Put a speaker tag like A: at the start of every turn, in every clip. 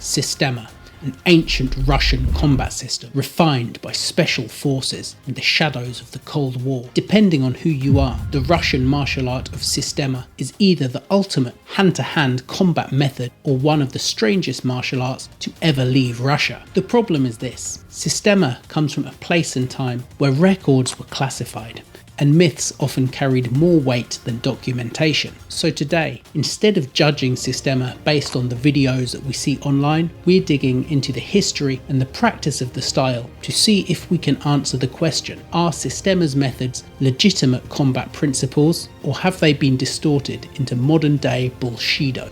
A: Systema, an ancient Russian combat system refined by special forces in the shadows of the Cold War. Depending on who you are, the Russian martial art of Systema is either the ultimate hand-to-hand combat method or one of the strangest martial arts to ever leave Russia. The problem is this: Systema comes from a place and time where records were classified, and myths often carried more weight than documentation. So today, instead of judging Systema based on the videos that we see online, we're digging into the history and the practice of the style to see if we can answer the question: are Systema's methods legitimate combat principles, or have they been distorted into modern day bullshido?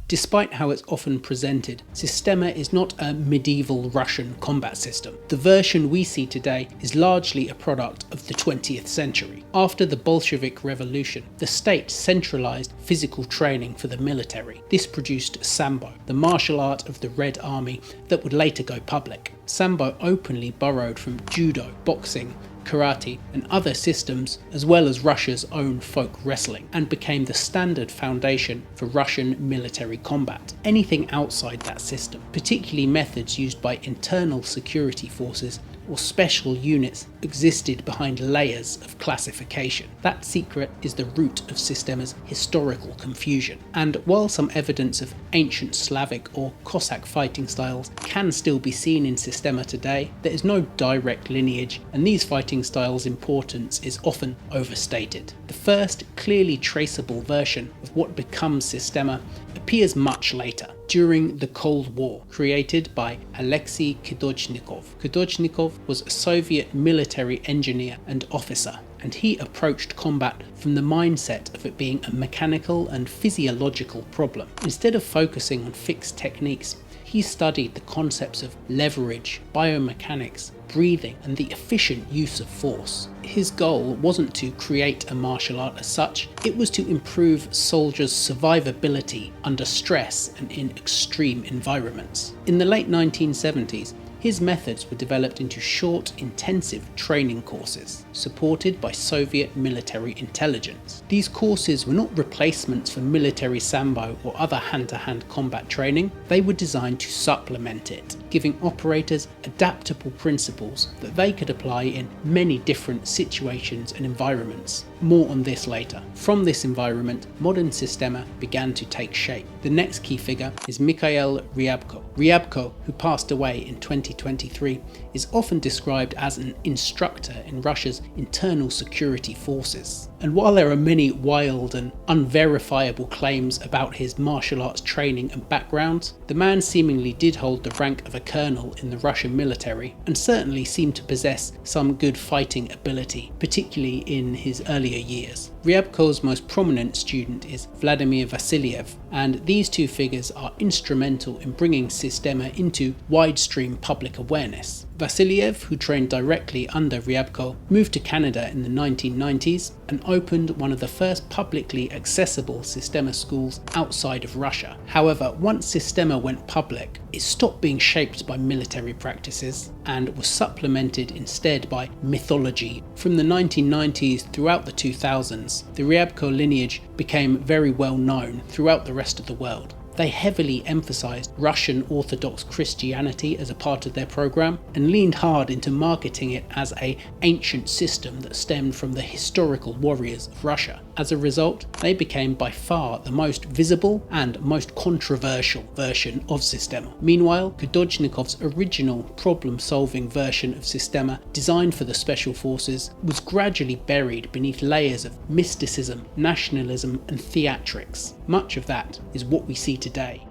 A: Despite how it's often presented, Systema is not a medieval Russian combat system. The version we see today is largely a product of the 20th century. After the Bolshevik Revolution, the state centralized physical training for the military. This produced Sambo, the martial art of the Red Army that would later go public. Sambo openly borrowed from judo, boxing, karate and other systems, as well as Russia's own folk wrestling, and became the standard foundation for Russian military combat. Anything outside that system, particularly methods used by internal security forces or special units, existed behind layers of classification. That secret is the root of Systema's historical confusion. And while some evidence of ancient Slavic or Cossack fighting styles can still be seen in Systema today, there is no direct lineage, and these fighting styles' importance is often overstated. The first clearly traceable version of what becomes Systema appears much later, during the Cold War, created by Alexey Kadochnikov. Kadochnikov was a Soviet military engineer and officer, and he approached combat from the mindset of it being a mechanical and physiological problem. Instead of focusing on fixed techniques, he studied the concepts of leverage, biomechanics, breathing, and the efficient use of force. His goal wasn't to create a martial art as such, it was to improve soldiers' survivability under stress and in extreme environments. In the late 1970s, his methods were developed into short, intensive training courses, supported by Soviet military intelligence. These courses were not replacements for military sambo or other hand-to-hand combat training, they were designed to supplement it, giving operators adaptable principles that they could apply in many different situations and environments. More on this later. From this environment, modern Systema began to take shape. The next key figure is Mikhail Ryabko. Ryabko, who passed away in 2023, is often described as an instructor in Russia's internal security forces. And while there are many wild and unverifiable claims about his martial arts training and background, the man seemingly did hold the rank of a colonel in the Russian military, and certainly seemed to possess some good fighting ability, particularly in his earlier years. Ryabko's most prominent student is Vladimir Vasiliev, and these two figures are instrumental in bringing Systema into widestream public awareness. Vasiliev, who trained directly under Ryabko, moved to Canada in the 1990s and opened one of the first publicly accessible Systema schools outside of Russia. However, once Systema went public, it stopped being shaped by military practices and was supplemented instead by mythology. From the 1990s throughout the 2000s, the Ryabko lineage became very well known throughout the rest of the world. They heavily emphasized Russian Orthodox Christianity as a part of their program and leaned hard into marketing it as an ancient system that stemmed from the historical warriors of Russia. As a result, they became by far the most visible and most controversial version of Systema. Meanwhile, Kadochnikov's original problem-solving version of Systema, designed for the special forces, was gradually buried beneath layers of mysticism, nationalism and theatrics. Much of that is what we see today.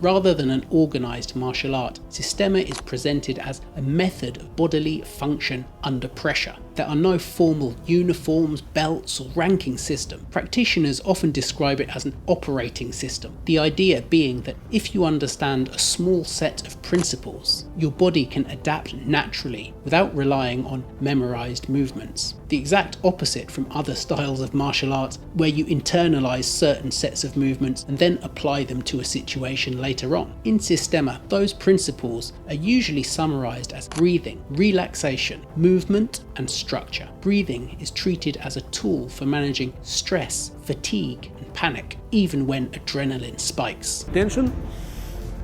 A: Rather than an organised martial art, Systema is presented as a method of bodily function under pressure. There are no formal uniforms, belts or ranking system. Practitioners often describe it as an operating system, the idea being that if you understand a small set of principles, your body can adapt naturally without relying on memorised movements. The exact opposite from other styles of martial arts where you internalise certain sets of movements and then apply them to a situation later on. In Systema, those principles are usually summarised as breathing, relaxation, movement and structure. Breathing is treated as a tool for managing stress, fatigue, and panic, even when adrenaline spikes.
B: Tension,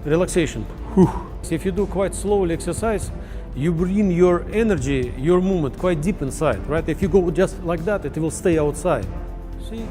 B: relaxation. So if you do quite slowly exercise, you bring your energy, your movement quite deep inside, right? If you go just like that, it will stay outside. See?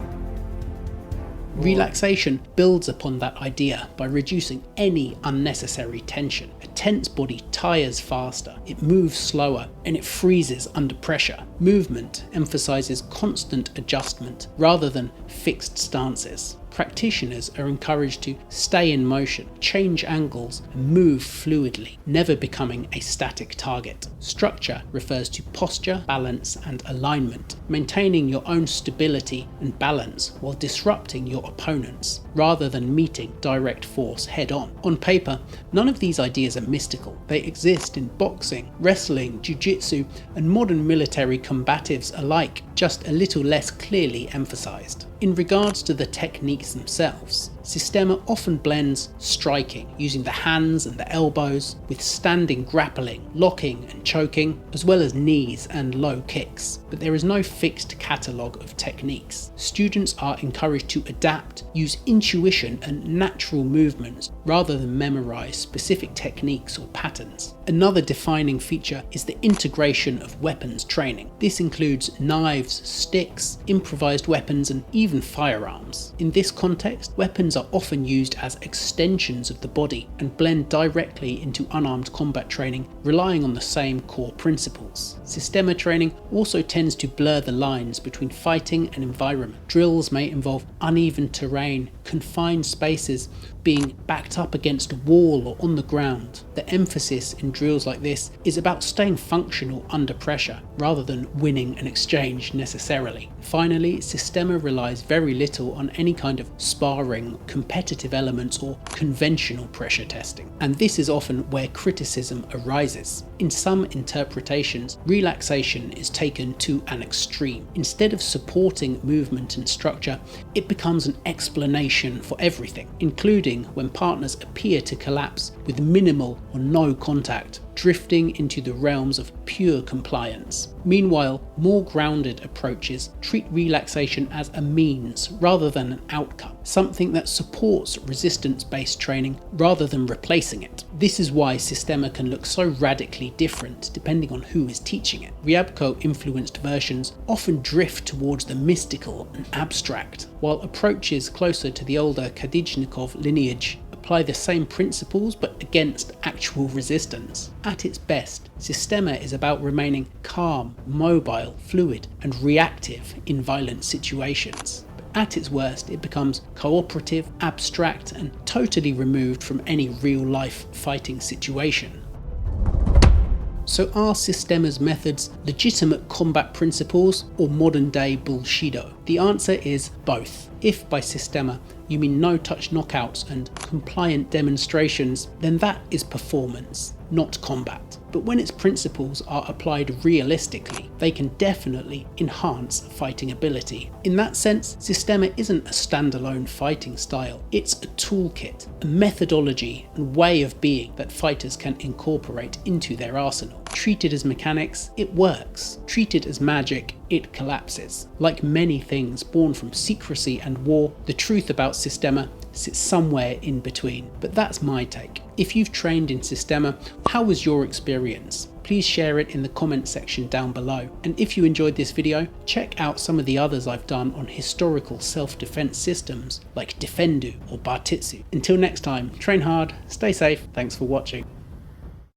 A: Relaxation builds upon that idea by reducing any unnecessary tension. A tense body tires faster, it moves slower, and it freezes under pressure. Movement emphasizes constant adjustment rather than fixed stances. Practitioners are encouraged to stay in motion, change angles, and move fluidly, never becoming a static target. Structure refers to posture, balance, and alignment, maintaining your own stability and balance while disrupting your opponents, rather than meeting direct force head-on. On paper, none of these ideas are mystical. They exist in boxing, wrestling, jiu-jitsu, and modern military combatives alike, just a little less clearly emphasized. In regards to the techniques themselves, Systema often blends striking, using the hands and the elbows, with standing grappling, locking and choking, as well as knees and low kicks. But there is no fixed catalogue of techniques. Students are encouraged to adapt, use intuition and natural movements, rather than memorize specific techniques or patterns. Another defining feature is the integration of weapons training. This includes knives, sticks, improvised weapons, and even firearms. In this context, weapons are often used as extensions of the body and blend directly into unarmed combat training, relying on the same core principles. Systema training also tends to blur the lines between fighting and environment. Drills may involve uneven terrain, confined spaces, being backed up against a wall or on the ground. The emphasis in drills like this is about staying functional under pressure, rather than winning an exchange necessarily. Finally, Systema relies very little on any kind of sparring, competitive elements, or conventional pressure testing. And this is often where criticism arises. In some interpretations, relaxation is taken to an extreme. Instead of supporting movement and structure, it becomes an explanation for everything, including when partners appear to collapse with minimal or no contact, drifting into the realms of pure compliance. Meanwhile, more grounded approaches treat relaxation as a means rather than an outcome, something that supports resistance-based training rather than replacing it. This is why Systema can look so radically different depending on who is teaching it. Ryabko-influenced versions often drift towards the mystical and abstract, while approaches closer to the older Kadochnikov lineage apply the same principles but against actual resistance. At its best, Systema is about remaining calm, mobile, fluid, and reactive in violent situations. But at its worst, it becomes cooperative, abstract, and totally removed from any real-life fighting situation. So are Systema's methods legitimate combat principles or modern-day bullshido? The answer is both. If by Systema you mean no-touch knockouts and compliant demonstrations, then that is performance, not combat. But when its principles are applied realistically, they can definitely enhance fighting ability. In that sense, Systema isn't a standalone fighting style, it's a toolkit, a methodology and way of being that fighters can incorporate into their arsenal. Treated as mechanics, it works. Treated as magic, it collapses. Like many things born from secrecy and war, the truth about Systema sits somewhere in between. But that's my take. If you've trained in Systema, how was your experience? Please share it in the comment section down below. And if you enjoyed this video, check out some of the others I've done on historical self-defense systems like Defendu or Bartitsu. Until next time, train hard, stay safe, thanks for watching.